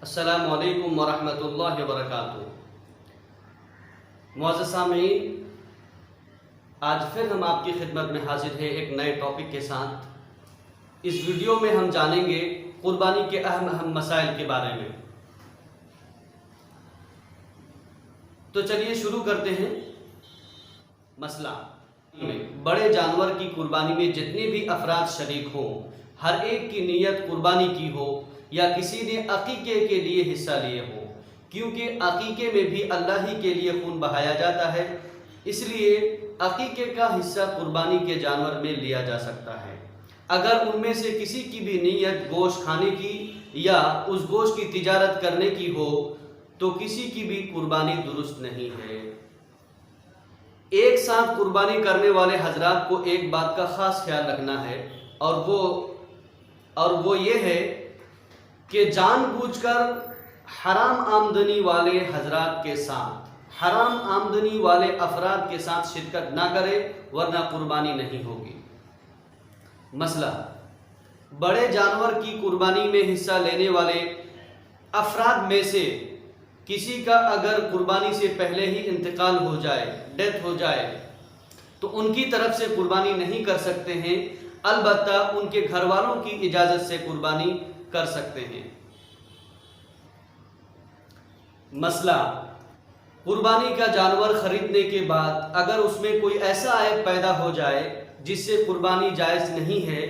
السلام علیکم ورحمۃ اللہ وبرکاتہ۔ معزز سامعین، آج پھر ہم آپ کی خدمت میں حاضر ہیں ایک نئے ٹاپک کے ساتھ۔ اس ویڈیو میں ہم جانیں گے قربانی کے اہم مسائل کے بارے میں۔ تو چلیے شروع کرتے ہیں۔ مسئلہ بڑے جانور کی قربانی میں جتنے بھی افراد شریک ہوں، ہر ایک کی نیت قربانی کی ہو یا کسی نے عقیقے کے لیے حصہ لیے ہو، کیونکہ عقیقے میں بھی اللہ ہی کے لیے خون بہایا جاتا ہے، اس لیے عقیقے کا حصہ قربانی کے جانور میں لیا جا سکتا ہے۔ اگر ان میں سے کسی کی بھی نیت گوشت کھانے کی یا اس گوشت کی تجارت کرنے کی ہو تو کسی کی بھی قربانی درست نہیں ہے۔ ایک ساتھ قربانی کرنے والے حضرات کو ایک بات کا خاص خیال رکھنا ہے، اور وہ یہ ہے کہ جان بوجھ کر حرام آمدنی والے حضرات کے ساتھ، حرام آمدنی والے افراد کے ساتھ شرکت نہ کرے، ورنہ قربانی نہیں ہوگی۔ مسئلہ بڑے جانور کی قربانی میں حصہ لینے والے افراد میں سے کسی کا اگر قربانی سے پہلے ہی انتقال ہو جائے، ڈیتھ ہو جائے، تو ان کی طرف سے قربانی نہیں کر سکتے ہیں، البتہ ان کے گھر والوں کی اجازت سے قربانی کر سکتے ہیں۔ مسئلہ قربانی کا جانور خریدنے کے بعد اگر اس میں کوئی ایسا عیب پیدا ہو جائے جس سے قربانی جائز نہیں ہے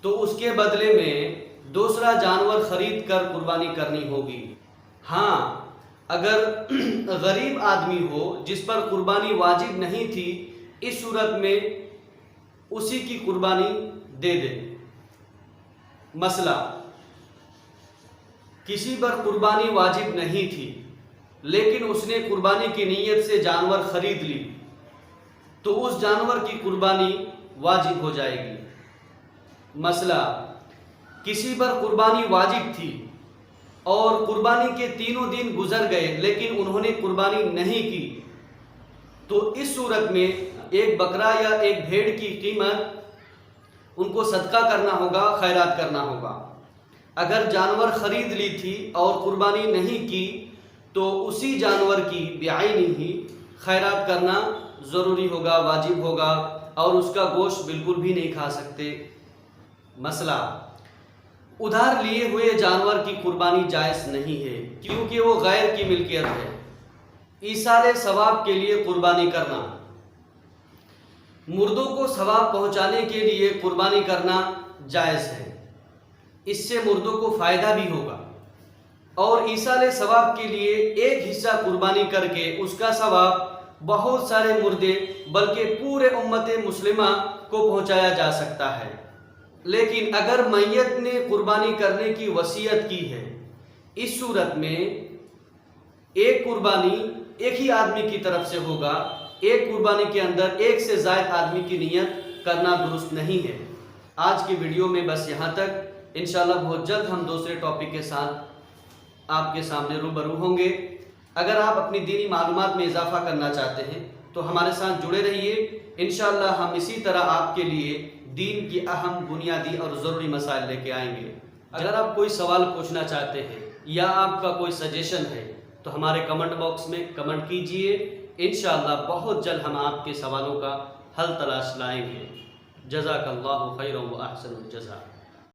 تو اس کے بدلے میں دوسرا جانور خرید کر قربانی کرنی ہوگی۔ ہاں، اگر غریب آدمی ہو جس پر قربانی واجب نہیں تھی، اس صورت میں اسی کی قربانی دے دے۔ مسئلہ کسی پر قربانی واجب نہیں تھی لیکن اس نے قربانی کی نیت سے جانور خرید لی تو اس جانور کی قربانی واجب ہو جائے گی۔ مسئلہ کسی پر قربانی واجب تھی اور قربانی کے 3 دن گزر گئے لیکن انہوں نے قربانی نہیں کی تو اس صورت میں ایک بکرا یا ایک بھیڑ کی قیمت ان کو صدقہ کرنا ہوگا، خیرات کرنا ہوگا۔ اگر جانور خرید لی تھی اور قربانی نہیں کی تو اسی جانور کی بعینی ہی خیرات کرنا ضروری ہوگا، واجب ہوگا، اور اس کا گوشت بالکل بھی نہیں کھا سکتے۔ مسئلہ ادھار لیے ہوئے جانور کی قربانی جائز نہیں ہے کیونکہ وہ غیر کی ملکیت ہے۔ ایصال ثواب کے لیے قربانی کرنا، مردوں کو ثواب پہنچانے کے لیے قربانی کرنا جائز ہے، اس سے مردوں کو فائدہ بھی ہوگا، اور ایصال ثواب کے لیے ایک حصہ قربانی کر کے اس کا ثواب بہت سارے مردے بلکہ پورے امت مسلمہ کو پہنچایا جا سکتا ہے۔ لیکن اگر میت نے قربانی کرنے کی وصیت کی ہے، اس صورت میں ایک قربانی ایک ہی آدمی کی طرف سے ہوگا، ایک قربانی کے اندر ایک سے زائد آدمی کی نیت کرنا درست نہیں ہے۔ آج کی ویڈیو میں بس یہاں تک، انشاءاللہ بہت جلد ہم دوسرے ٹاپک کے ساتھ آپ کے سامنے روبرو ہوں گے۔ اگر آپ اپنی دینی معلومات میں اضافہ کرنا چاہتے ہیں تو ہمارے ساتھ جڑے رہیے، انشاءاللہ ہم اسی طرح آپ کے لیے دین کی اہم، بنیادی اور ضروری مسائل لے کے آئیں گے۔ اگر آپ کوئی سوال پوچھنا چاہتے ہیں یا آپ کا کوئی سجیشن ہے تو ہمارے کمنٹ باکس میں کمنٹ کیجئے، انشاءاللہ بہت جلد ہم آپ کے سوالوں کا حل تلاش لائیں گے۔ جزاک اللہ خیرا و احسن الجزاء۔